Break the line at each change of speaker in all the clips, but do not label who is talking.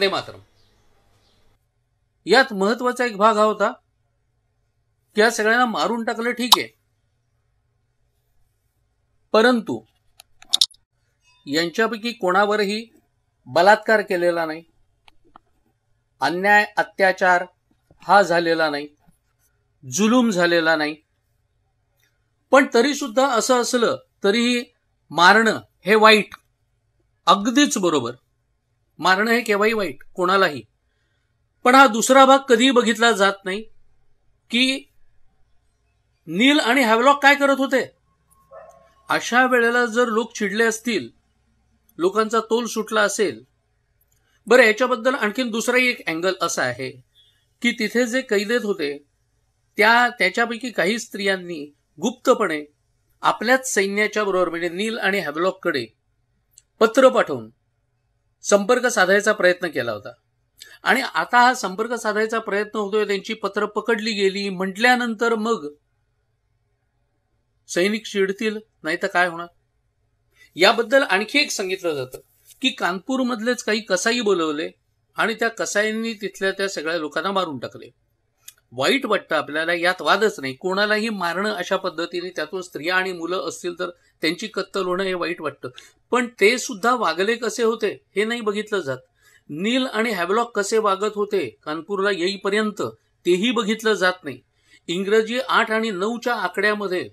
वंदे मातरम. यात महत्वाचा एक भाग हा होता की या सगळ्यांना मारून टाकलं, ठीक आहे, परंतु यांच्यापैकी कोणावरही बलात्कार केलेला नाही, अन्याय अत्याचार हा झालेला नाही, जुलूम झालेला नाही. पण तरी सुद्धा असं असलं तरीही मारणं हे वाईट, अगदीच बरोबर, मारणं हे केव्हाही वाईट कोणालाही. पण हा दुसरा भाग कधीही बघितला जात नाही की नील आणि हॅव्हलॉक काय करत होते. अशा वेळेला जर लोक चिडले असतील, लोकांचा तोल सुटला असेल. बरं, याच्याबद्दल आणखीन दुसराही एक अँगल असा आहे की तिथे जे कैदेत होते त्याच्यापैकी काही स्त्रियांनी गुप्तपणे आपल्याच सैन्याच्या बरोबर म्हणजे नील आणि हॅव्हलॉककडे पत्र पाठवून संपर्क साधायचा प्रयत्न केला होता. आणि आता हा संपर्क साधायचा प्रयत्न होतोय, त्यांची पत्र पकडली गेली म्हटल्यानंतर मग सैनिक चिडतील, नाही तर काय होणार. याबद्दल आणखी एक सांगितलं जातं की कानपूरमधलेच काही कसाई बोलवले आणि त्या कसाईंनी तिथल्या त्या सगळ्या लोकांना मारून टाकले. वाईट वाटतं आपल्याला, यात वादच नाही. कोणालाही मारणं अशा पद्धतीने, त्यातून स्त्रिया आणि मुलं असतील तर त्यांची कत्तल होणं हे वाईट वाटतं. पण ते सुद्धा वागले कसे होते हे नाही बघितलं जात. नील आणि हॅव्हलॉक कसे वागत होते कानपूरला येईपर्यंत तेही बघितलं जात नाही. इंग्रजी 8 आणि 9च्या आकड्यामध्ये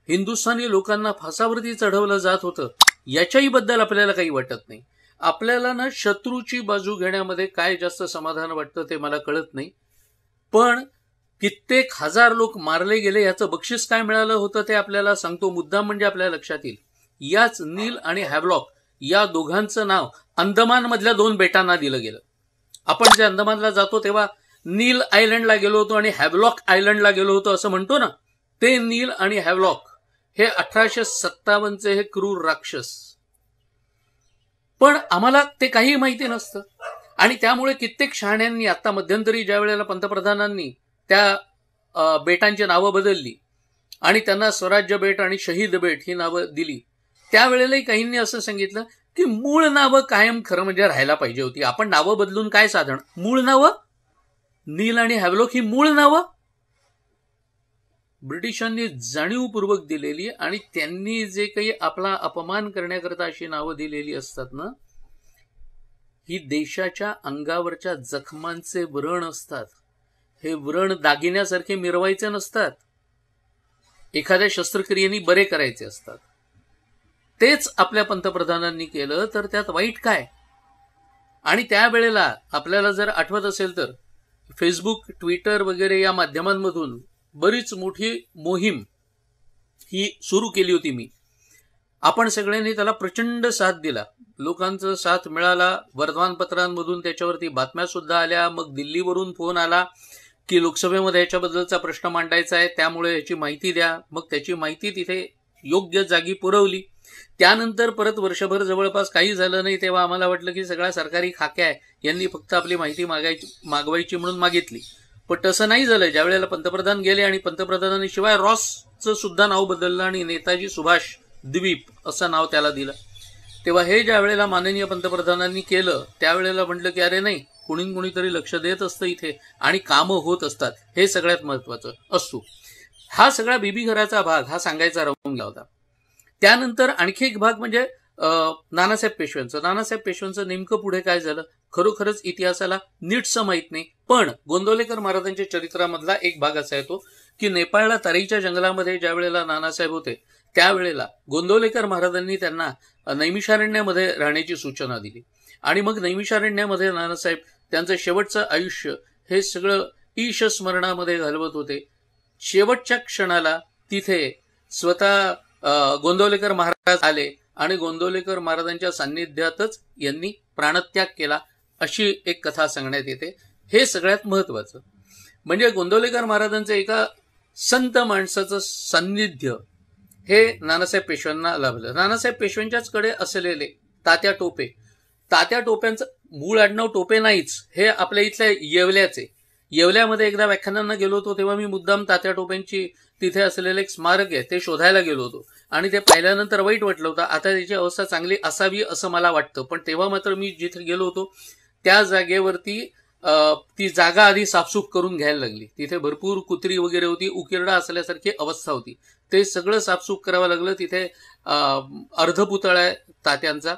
हिंदुस्थानी लोकांना फासावरती चढवलं जात होतं, याच्याही बद्दल आपल्याला काही वाटत नाही. आपल्याला ना शत्रूची बाजू घेण्यामध्ये काय जास्त समाधान वाटतं ते मला कळत नाही. पण कित्येक हजार लोक मारले गेले, याचं बक्षीस काय मिळालं होतं ते आपल्याला सांगतो मुद्दाम, म्हणजे आपल्या लक्षात येईल. याच नील आणि हॅव्हलॉक या दोघांचं नाव अंदमान मधल्या 2 बेटांना दिलं गेलं. आपण जे अंदमानला जातो तेव्हा नील आयलंडला गेलो होतो आणि हॅव्हलॉक आयलंडला गेलो होतो असं म्हणतो ना, ते नील आणि हॅव्हलॉक हे 1857चे हे क्रूर राक्षस. पण आम्हाला ते काही माहिती नसतं आणि त्यामुळे कित्येक शहाण्यांनी आता मध्यंतरी ज्या वेळेला पंतप्रधानांनी त्या बेटांची नावं बदलली आणि त्यांना स्वराज्य बेट आणि शहीद बेट ही नावं दिली, त्यावेळेलाही काहींनी असं सांगितलं की मूळ नावं कायम खरं म्हणजे राहायला पाहिजे होती. आपण नावं बदलून काय साधण, मूळ नावं नील आणि हॅव्हलॉक ही मूळ नावं ब्रिटिशांनी जाणीवपूर्वक दिलेली आणि त्यांनी जे काही आपला अपमान करण्याकरता अशी नावं दिलेली असतात ना, ही देशाच्या अंगावरच्या जखमांचे व्रण असतात. हे व्रण दागिन्यासारखे मिरवायचे नसतात, एखाद्या शस्त्रक्रियेने बरे करायचे असतात. तेच आपल्या पंतप्रधानांनी केलं तर त्यात वाईट काय. आणि त्यावेळेला आपल्याला जर आठवत असेल तर फेसबुक, ट्विटर वगैरे या माध्यमांमधून बरीच मोठी मोहीम ही सुरू केली होती मी. आपण सगळ्यांनी त्याला प्रचंड साथ दिला, लोकांचा साथ मिळाला. वर्तमानपत्रांमधून त्याच्यावरती बातम्या सुद्धा आल्या. मग दिल्लीवरून फोन आला की लोकसभेमध्ये याच्याबद्दलचा प्रश्न मांडायचा आहे, त्यामुळे याची माहिती द्या. मग त्याची माहिती तिथे योग्य जागी पुरवली. त्यानंतर परत वर्षभर जवळपास काही झालं नाही, तेव्हा आम्हाला वाटलं की सगळ्या सरकारी खाक्या आहे, यांनी फक्त आपली माहिती मागवायची म्हणून मागितली. पण तसं नाही झालं. ज्यावेळेला पंतप्रधान गेले आणि पंतप्रधानांनी शिवाय रॉसचं सुद्धा नाव बदललं आणि नेताजी सुभाष द्वीप असं नाव त्याला दिलं, तेव्हा हे ज्या वेळेला माननीय पंतप्रधानांनी केलं त्यावेळेला म्हटलं की अरे नाही, कुणीतरी लक्ष देत असतं इथे आणि कामं होत असतात, हे सगळ्यात महत्वाचं असतो. हा सगळा बीबी घराचा भाग हा सांगायचा राहून गेला होता. त्यानंतर आणखी एक भाग म्हणजे नानासाहेब पेशव्यांचं. नानासाहेब पेशव्यांचं नेमकं पुढे काय झालं खरोखरच इतिहासाला नीटसं माहीत नाही. पण गोंदवलेकर महाराजांच्या चरित्रामधला एक भाग असा येतो की नेपाळला तराईच्या जंगलामध्ये ज्या वेळेला नानासाहेब होते त्यावेळेला गोंदवलेकर महाराजांनी त्यांना नैमिषारण्यामध्ये राहण्याची सूचना दिली आणि मग नैमिषारण्यामध्ये नानासाहेब त्यांचं शेवटचं आयुष्य हे सगळं ईश स्मरणामध्ये घालवत होते. शेवटच्या क्षणाला तिथे स्वतः गोंदवलेकर महाराज आले आणि गोंदवलेकर महाराजांच्या सान्निध्यातच यांनी प्राणत्याग केला, अशी एक कथा सांगण्यात येते. हे सगळ्यात महत्वाचं म्हणजे गोंदवलेकर महाराजांचं एका संत माणसाचं सान्निध्य हे नानासाहेब पेशव्यांना लाभलं. नानासाहेब पेशव्यांच्याच कडे असलेले तात्या टोपे, तात्या टोप्यांचं मूळ आडनाव टोपे नाहीच, हे आपल्या इथल्या येवल्याचे. येवल्यामध्ये एकदा व्याख्यानांना गेलो होतो तेव्हा मी मुद्दाम तात्या टोपेंची तिथे असलेलं एक स्मारक आहे ते शोधायला गेलो होतो आणि ते पाहिल्यानंतर वाईट वाटलं होतं. आता त्याची अवस्था चांगली असावी असं मला वाटतं, पण तेव्हा मात्र मी जिथे गेलो होतो त्या जागेवरती ती जागा आधी साफसूफ करून घ्यायला लागली. तिथे भरपूर कुत्री वगैरे होती, उकिरडा असल्यासारखी अवस्था होती. ते सगळं साफसूफ करावं लागलं. तिथे अर्धपुतळा आहे तात्यांचा,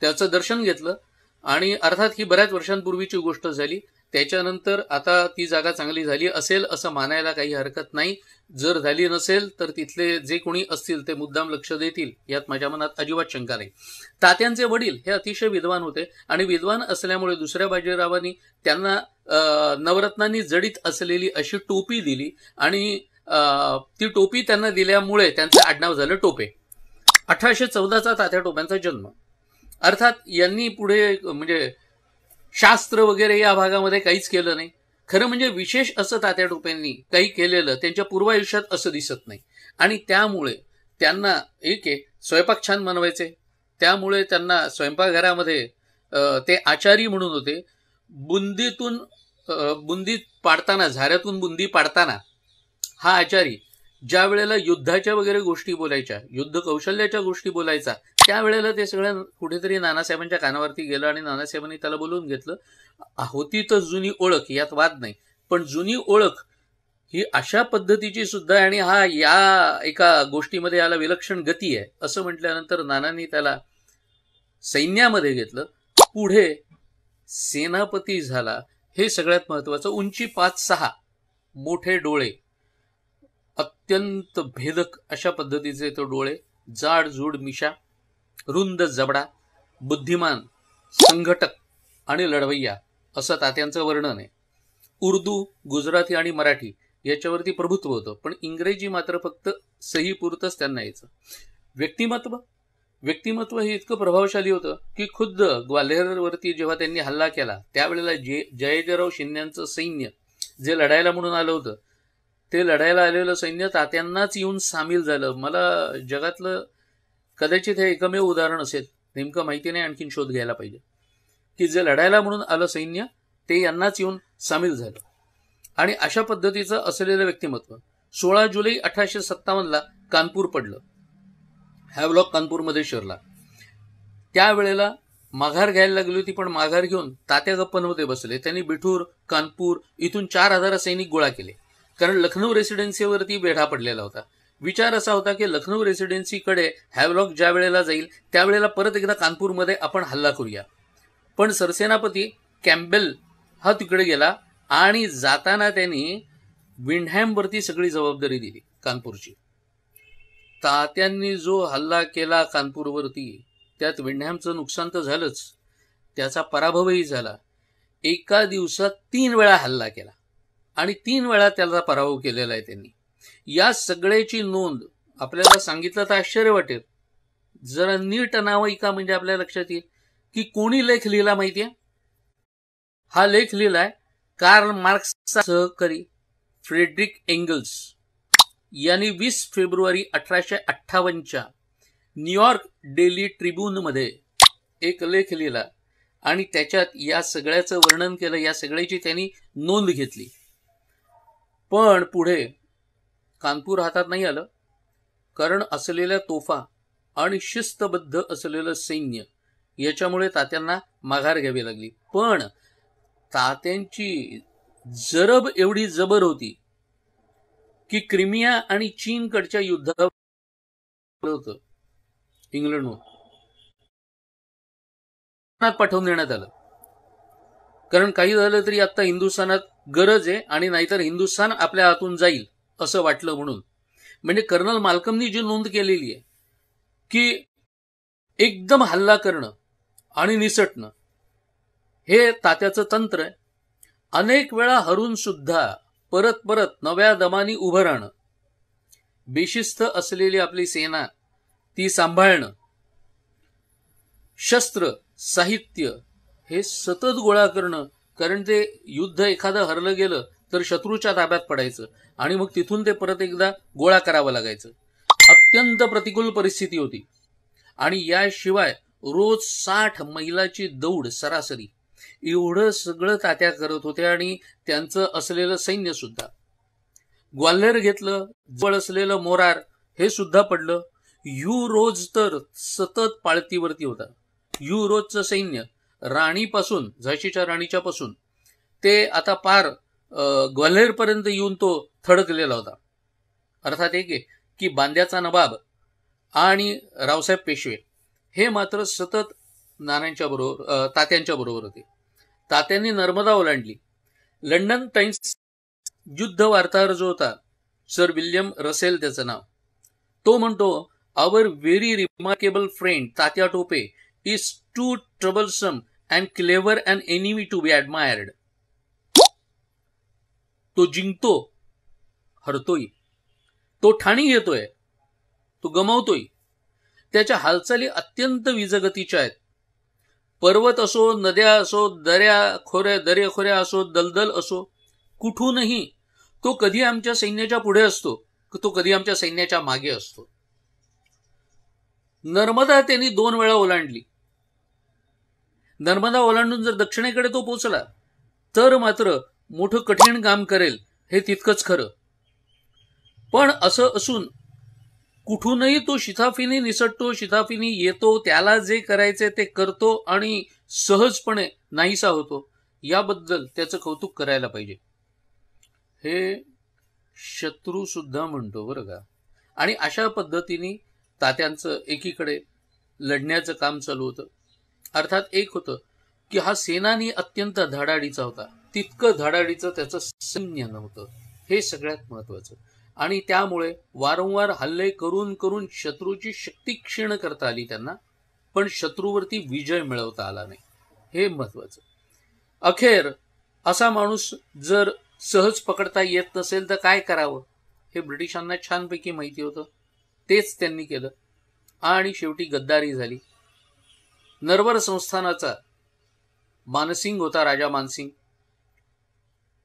त्याचं दर्शन घेतलं. आणि अर्थात ही बऱ्याच वर्षांपूर्वीची गोष्ट झाली. त्याच्यानंतर आता ती जागा चांगली झाली असेल असं मानायला काही हरकत नाही. जर झाली नसेल तर तिथले जे कोणी असतील ते मुद्दाम लक्ष देतील, यात माझ्या मनात अजिबात शंका नाही. तात्यांचे वडील हे अतिशय विद्वान होते आणि विद्वान असल्यामुळे दुसऱ्या बाजीरावांनी त्यांना नवरत्नांनी जडित असलेली अशी टोपी दिली आणि ती टोपी त्यांना दिल्यामुळे त्यांचं आडनाव झालं टोपे. 1814चा तात्या टोप्यांचा जन्म. अर्थात यांनी पुढे म्हणजे शास्त्र वगैरे या भागामध्ये काहीच केलं नाही. खरं म्हणजे विशेष असं तात्या टोपेंनी काही केलेलं त्यांच्या पूर्वायुष्यात असं दिसत नाही. आणि त्यामुळे त्यांना एक आहे स्वयंपाक छान बनवायचे, त्यामुळे त्यांना स्वयंपाकघरामध्ये ते आचारी म्हणून होते. बुंदी पाडताना, झाऱ्यातून बुंदी पाडताना हा आचारी ज्या वेळेला युद्धाच्या वगैरे गोष्टी बोलायच्या, युद्ध कौशल्याच्या गोष्टी बोलायचा, त्यावेळेला ते सगळं कुठेतरी नानासाहेबांच्या कानावरती गेलं आणि नानासाहेबांनी त्याला बोलवून घेतलं. होती तर जुनी ओळख, यात वाद नाही, पण जुनी ओळख ही अशा पद्धतीची सुद्धा आहे आणि हा या एका गोष्टीमध्ये याला विलक्षण गती आहे असं म्हटल्यानंतर नानांनी त्याला सैन्यामध्ये घेतलं. पुढे सेनापती झाला. हे सगळ्यात महत्वाचं. उंची 5'6", मोठे डोळे, अत्यंत भेदक अशा पद्धतीचे तो डोळे, जाडजूड मिशा, रुंद जबडा, बुद्धिमान, संघटक आणि लढवय्या असं तात्यांचं वर्णन आहे. उर्दू, गुजराती आणि मराठी याच्यावरती प्रभुत्व होतं, पण इंग्रजी मात्र फक्त सहीपुरतंच त्यांना यायचं. व्यक्तिमत्व हे इतकं प्रभावशाली होतं की खुद्द ग्वाल्हेरवरती जेव्हा त्यांनी हल्ला केला त्यावेळेला जयदेवराव शिंद्यांचं सैन्य जे लढायला म्हणून आलं होतं, ते लढायला आलेलं सैन्य तात्यांनाच येऊन सामील झालं. मला जगातलं कदाचित हे एकमेव उदाहरण असेल, नेमकं माहिती नाही, आणखीन शोध घ्यायला पाहिजे, की जे लढायला म्हणून आलं सैन्य ते यांनाच येऊन सामील झालं. आणि अशा पद्धतीचं असलेलं व्यक्तिमत्व. 16 जुलै 1857ला कानपूर पडलं. हॅवलॉक कानपूरमध्ये शिरला. त्यावेळेला माघार घ्यायला लागली होती, पण माघार घेऊन तात्या गप्पांमध्ये बसले. त्यांनी बिठूर, कानपूर इथून 4000 सैनिक गोळा केले, कारण लखनौ रेसिडेन्सीवरती वेढा पडलेला होता. विचार असा होता की लखनौ रेसिडेन्सीकडे हॅवलॉक ज्या वेळेला जाईल त्यावेळेला परत एकदा कानपूरमध्ये आपण हल्ला करूया. पण सरसेनापती कॅम्पबेल हा तिकडे गेला आणि जाताना त्यांनी विंडहॅमवरती सगळी जबाबदारी दिली कानपूरची. तात्यांनी जो हल्ला केला कानपूरवरती, त्यात विंडहॅमचं नुकसान तर झालंच, त्याचा पराभवही झाला. एका दिवसात 3 वेळा हल्ला केला आणि 3 वेळा त्याचा पराभव केलेला आहे त्यांनी. या सगळ्याची नोंद आपल्याला सांगितलं तर आश्चर्य वाटेल. जरा नीट नाव ऐका म्हणजे आपल्या लक्षात येईल की कोणी लेख लिहिला माहितीये. हा लेख लिहिलाय कार्ल मार्क्सचा सहकारी फ्रेडरिक एंगल्स यांनी 20 फेब्रुवारी 1858च्या न्यूयॉर्क डेली ट्रिब्यूनमध्ये एक लेख लिहिला आणि त्याच्यात या सगळ्याचं वर्णन केलं, या सगळ्याची त्यांनी नोंद घेतली. पण पुढे कानपूर हातात नाही आलं, कारण असलेल्या तोफा आणि शिस्तबद्ध असलेलं सैन्य याच्यामुळे तात्यांना माघार घ्यावी लागली. पण तात्यांची जरब एवढी जबर होती की क्रिमिया आणि चीनकडच्या युद्धावर होतं इंग्लंडवर पाठवून देण्यात आलं. कारण काही झालं तरी आता हिंदुस्थानात गरज आहे आणि नाहीतर हिंदुस्थान आपल्या हातून जाईल असं वाटलं म्हणून. म्हणजे कर्नल माल्कमनी जी नोंद केलेली आहे की एकदम हल्ला करणं आणि निसटणं हे तात्याचं तंत्र आहे. अनेक वेळा हरून सुद्धा परत परत नव्या दमानी उभं राहणं, बेशिस्त असलेली आपली सेना ती सांभाळणं, शस्त्र साहित्य हे सतत गोळा करणं, कारण ते युद्ध एखादं हरलं गेलं तर शत्रूच्या ताब्यात पडायचं आणि मग तिथून ते परत एकदा गोळा करावं लागायचं. अत्यंत प्रतिकूल परिस्थिती होती. आणि याशिवाय रोज 60 मैलाची दौड सरासरी, एवढं सगळं तात्या करत होते. आणि त्यांचं असलेलं सैन्य सुद्धा. ग्वाल्हेर घेतलं, जवळ असलेलं मोरार हे सुद्धा पडलं. युरोज तर सतत पाळतीवरती होता. युरोजचं सैन्य राणीपासून, झाशीच्या राणीच्या पासून ते आता पार ग्वाल्हेरपर्यंत येऊन तो थडकलेला होता. अर्थात एक आहे की बांद्याचा नवाब आणि रावसाहेब पेशवे हे मात्र सतत नानांच्या बरोबर, तात्यांच्या बरोबर होते. तात्यांनी नर्मदा ओलांडली. लंडन टाइम्स युद्ध वार्ताहर जो होता, सर विल्यम रसेल त्याचं नाव, तो म्हणतो, our very remarkable friend Tatya Tope is too troublesome and clever and enemy to be admired. तो जिंकतो, हरतोय, तो ठाणी घेतोय, तो गमावतोय. त्याच्या हालचाली अत्यंत विजगतीच्या आहेत. पर्वत असो, नद्या असो, दर्याखोऱ्या असो, दलदल असो, कुठूनही तो कधी आमच्या सैन्याच्या पुढे असतो, तो कधी आमच्या सैन्याच्या मागे असतो. नर्मदा त्यांनी 2 वेळा ओलांडली. नर्मदा ओलांडून जर दक्षिणेकडे तो पोचला तर मात्र मोठं कठीण काम करेल, हे तितकंच खरं. पण असं असून कुठूनही तो शिताफीने निसटतो, शिताफीने येतो, त्याला जे करायचे ते करतो आणि सहजपणे नाहीसा होतो. याबद्दल त्याचं कौतुक करायला पाहिजे. हे शत्रू सुद्धा म्हणतो बरं का. आणि अशा पद्धतीने तात्यांचं एकीकडे लढण्याचं काम चालू होतं. अर्थात एक होतं की हा सेनानी अत्यंत धडाडीचा होता, तितकं धडाडीचं त्याचं सैन्य नव्हतं, हे सगळ्यात महत्वाचं. आणि त्यामुळे वारंवार हल्ले करून करून शत्रूची शक्ती क्षीण करता आली त्यांना, पण शत्रूवरती विजय मिळवता आला नाही, हे महत्वाचं. अखेर असा माणूस जर सहज पकडता येत नसेल तर काय करावं, हे ब्रिटिशांना छानपैकी माहिती होतं. तेच त्यांनी केलं आणि शेवटी गद्दारी झाली. नरवर संस्थानाचा मानसिंग होता, राजा मानसिंग.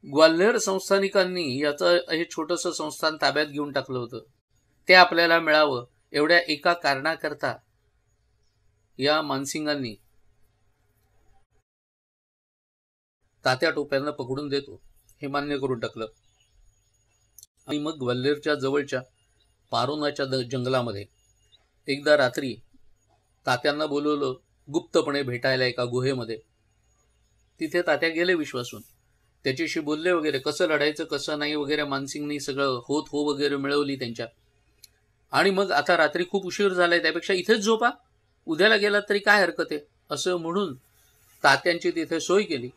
ग्वाल्हेर संस्थानिकांनी याचं हे छोटंसं संस्थान ताब्यात घेऊन टाकलं होतं. ते आपल्याला मिळावं एवढ्या एका कारणाकरता या मानसिंगांनी तात्या टोप्यांना पकडून देतो हे मान्य करून टाकलं. आणि मग ग्वाल्हेरच्या जवळच्या पारोनाच्या जंगलामध्ये एकदा रात्री तात्यांना बोलवलं गुप्तपणे भेटायला एका गुहेमध्ये. तिथे तात्या गेले विश्वासून, त्याच्याशी बोलले वगैरे, कसं लढायचं कसं नाही वगैरे. मानसिंगनी सगळं होत हो वगैरे मिळवली त्यांच्या. आणि मग आता रात्री खूप उशीर झालाय, त्यापेक्षा इथेच झोपा, उद्याला गेलात तरी काय हरकत आहे, असं म्हणून तात्यांची तिथे सोय केली.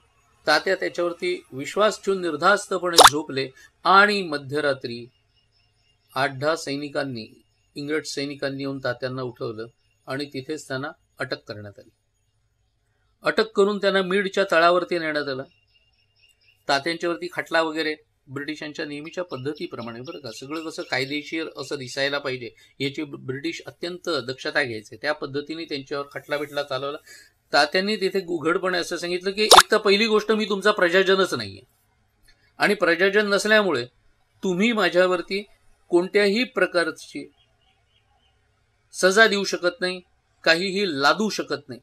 तात्या त्याच्यावरती विश्वास ठेवून निर्धास्तपणे झोपले. आणि मध्यरात्री 8-10 सैनिकांनी, इंग्रज सैनिकांनी येऊन तात्यांना उठवलं आणि तिथेच त्यांना अटक करण्यात आली. अटक करून त्यांना मीडच्या तळावरती नेण्यात आलं. तात्यांच्यावरती खटला वगैरे ब्रिटिशांच्या नेहमीच्या पद्धतीप्रमाणे बरं का, सगळं कसं कायदेशीर असं दिसायला पाहिजे याची ब्रिटिश अत्यंत दक्षता घ्यायचे, त्या पद्धतीने त्यांच्यावर खटला बिटला चालवला. तात्यांनी तिथे उघडपणे असं सांगितलं की एक तर पहिली गोष्ट, मी तुमचा प्रजाजनच नाहीये आणि प्रजाजन नसल्यामुळे तुम्ही माझ्यावरती कोणत्याही प्रकारची सजा देऊ शकत नाही, काहीही लादू शकत नाही.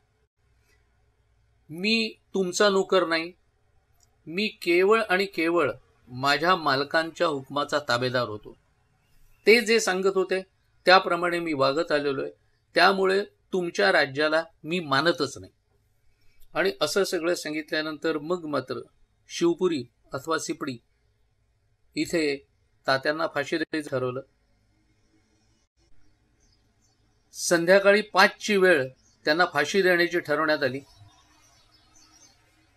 मी तुमचा नोकर नाही, मी केवळ आणि केवळ माझ्या मालकांच्या हुकमाचा ताबेदार होतो. ते जे सांगत होते त्याप्रमाणे मी वागत आलेलो आहे, त्यामुळे तुमच्या राज्याला मी मानतच नाही. आणि असं सगळं सांगितल्यानंतर मग मात्र शिवपुरी अथवा सिपडी इथे तात्यांना फाशी द्यायचं ठरवलं. संध्याकाळी 5ची वेळ त्यांना फाशी देण्याची ठरवण्यात आली.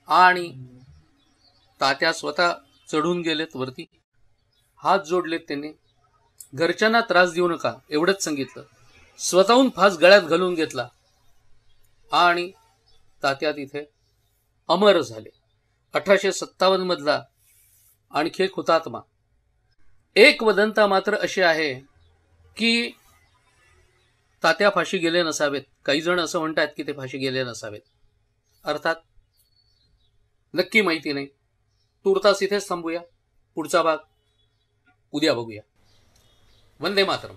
आणि तात्या स्वतः चढून गेलेत वरती, हात जोडलेत त्यांनी. घरच्यांना त्रास देऊ नका एवढंच सांगितलं. स्वतःहून फास गळ्यात घालून घेतला आणि तात्या तिथे अमर झाले. 1857 मधला आणखी एक हुतात्मा. एक वदंता मात्र अशी आहे की तात्या फाशी गेले नसावेत. काही जण असं म्हणतात की ते फाशी गेले नसावेत. अर्थात नक्की माहिती नाही. तूर्तास इथेच थांबूया. पुढचा भाग उद्या बघूया. वंदे मातरम.